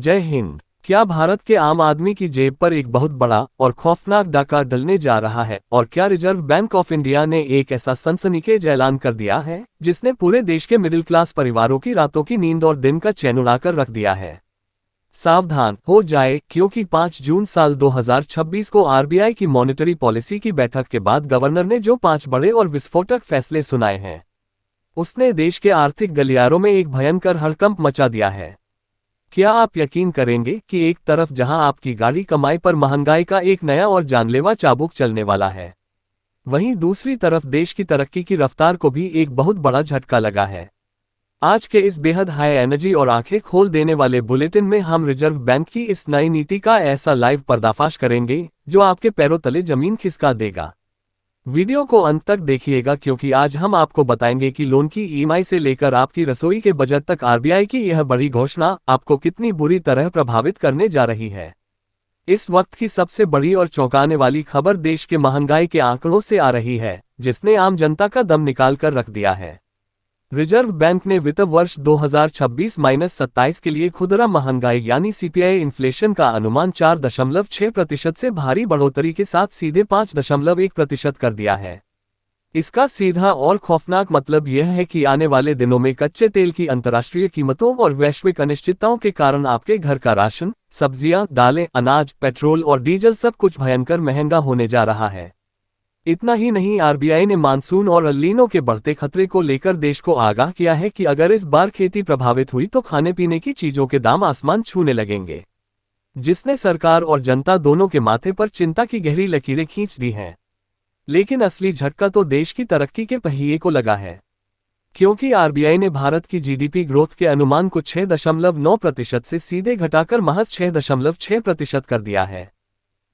जय हिंद। क्या भारत के आम आदमी की जेब पर एक बहुत बड़ा और खौफनाक डाका डलने जा रहा है? और क्या रिजर्व बैंक ऑफ इंडिया ने एक ऐसा सनसनीखेज ऐलान कर दिया है जिसने पूरे देश के मिडिल क्लास परिवारों की रातों की नींद और दिन का चैन उड़ाकर रख दिया है? सावधान हो जाए, क्योंकि 5 जून साल 2026 को आरबीआई की मॉनेटरी पॉलिसी की बैठक के बाद गवर्नर ने जो 5 बड़े और विस्फोटक फैसले सुनाए हैं, उसने देश के आर्थिक गलियारों में एक भयंकर हड़कंप मचा दिया है। क्या आप यकीन करेंगे कि एक तरफ जहां आपकी गाढ़ी कमाई पर महंगाई का एक नया और जानलेवा चाबुक चलने वाला है, वहीं दूसरी तरफ देश की तरक्की की रफ्तार को भी एक बहुत बड़ा झटका लगा है। आज के इस बेहद हाई एनर्जी और आंखें खोल देने वाले बुलेटिन में हम रिजर्व बैंक की इस नई नीति का ऐसा लाइव पर्दाफाश करेंगे जो आपके पैरों तले जमीन खिसका देगा। वीडियो को अंत तक देखिएगा, क्योंकि आज हम आपको बताएंगे कि लोन की ईएमआई से लेकर आपकी रसोई के बजट तक आरबीआई की यह बड़ी घोषणा आपको कितनी बुरी तरह प्रभावित करने जा रही है। इस वक्त की सबसे बड़ी और चौंकाने वाली खबर देश के महंगाई के आंकड़ों से आ रही है, जिसने आम जनता का दम निकाल कर रख दिया है। रिजर्व बैंक ने वित्त वर्ष 2026-27 के लिए खुदरा महंगाई यानी सीपीआई इन्फ्लेशन का अनुमान 4.6% से भारी बढ़ोतरी के साथ सीधे 5.1% कर दिया है। इसका सीधा और खौफनाक मतलब यह है कि आने वाले दिनों में कच्चे तेल की अंतर्राष्ट्रीय कीमतों और वैश्विक अनिश्चितताओं के कारण आपके घर का राशन, सब्जियां, दालें, अनाज, पेट्रोल और डीजल सब कुछ भयंकर महंगा होने जा रहा है। इतना ही नहीं, आरबीआई ने मानसून और अल नीनो के बढ़ते खतरे को लेकर देश को आगाह किया है कि अगर इस बार खेती प्रभावित हुई तो खाने पीने की चीजों के दाम आसमान छूने लगेंगे, जिसने सरकार और जनता दोनों के माथे पर चिंता की गहरी लकीरें खींच दी हैं। लेकिन असली झटका तो देश की तरक्की के पहिए को लगा है, क्योंकि आरबीआई ने भारत की जीडीपी ग्रोथ के अनुमान को 6.9% से सीधे घटाकर महज 6.6% कर दिया है।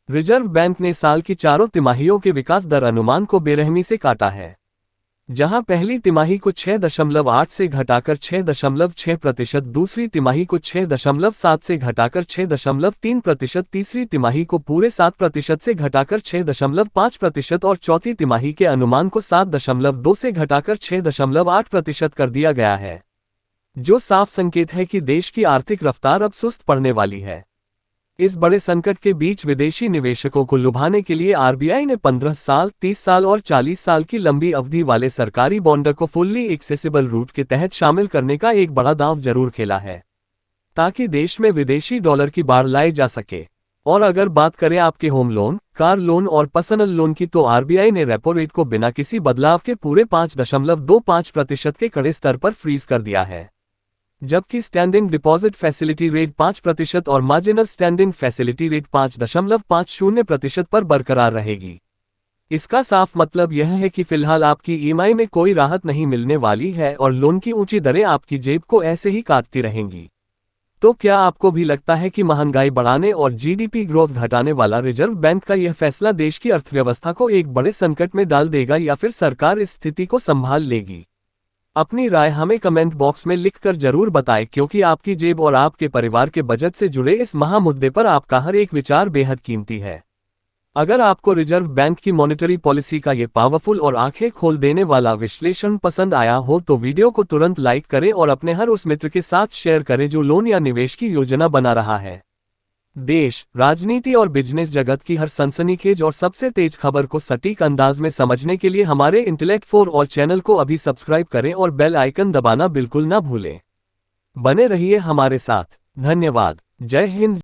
रिजर्व बैंक ने साल की चारों तिमाहियों के विकास दर अनुमान को बेरहमी से काटा है, जहां पहली तिमाही को 6.8 से घटाकर 6.6%, दूसरी तिमाही को 6.7 से घटाकर 6.3%, तीसरी तिमाही को पूरे 7% से घटाकर 6.5% और चौथी तिमाही के अनुमान को 7.2 से घटाकर 6.8% कर दिया गया है, जो साफ संकेत है कि देश की आर्थिक रफ्तार अब सुस्त पड़ने वाली है। इस बड़े संकट के बीच विदेशी निवेशकों को लुभाने के लिए आरबीआई ने 15 साल, 30 साल और 40 साल की लंबी अवधि वाले सरकारी बॉन्ड को फुल्ली एक्सेसिबल रूट के तहत शामिल करने का एक बड़ा दांव जरूर खेला है, ताकि देश में विदेशी डॉलर की बाढ़ लाई जा सके। और अगर बात करें आपके होम लोन, कार लोन और पर्सनल लोन की, तो आरबीआई ने रेपो रेट को बिना किसी बदलाव के पूरे 5.25% के कड़े स्तर पर फ्रीज कर दिया है, जबकि स्टैंडिंग डिपॉजिट फैसिलिटी रेट 5% और मार्जिनल स्टैंडिंग फैसिलिटी रेट 5.50% पर बरकरार रहेगी। इसका साफ मतलब यह है कि फिलहाल आपकी ईएमआई में कोई राहत नहीं मिलने वाली है और लोन की ऊंची दरें आपकी जेब को ऐसे ही काटती रहेंगी। तो क्या आपको भी लगता है कि महंगाई बढ़ाने और जीडीपी ग्रोथ घटाने वाला रिजर्व बैंक का यह फैसला देश की अर्थव्यवस्था को एक बड़े संकट में डाल देगा, या फिर सरकार इस स्थिति को संभाल लेगी? अपनी राय हमें कमेंट बॉक्स में लिखकर जरूर बताएं, क्योंकि आपकी जेब और आपके परिवार के बजट से जुड़े इस महामुद्दे पर आपका हर एक विचार बेहद कीमती है। अगर आपको रिजर्व बैंक की मॉनेटरी पॉलिसी का ये पावरफुल और आंखें खोल देने वाला विश्लेषण पसंद आया हो तो वीडियो को तुरंत लाइक करें और अपने हर उस मित्र के साथ शेयर करें जो लोन या निवेश की योजना बना रहा है। देश, राजनीति और बिजनेस जगत की हर सनसनीखेज और सबसे तेज खबर को सटीक अंदाज में समझने के लिए हमारे इंटेलेक्ट फॉर ऑल चैनल को अभी सब्सक्राइब करें और बेल आइकन दबाना बिल्कुल ना भूलें। बने रहिए हमारे साथ। धन्यवाद। जय हिंद।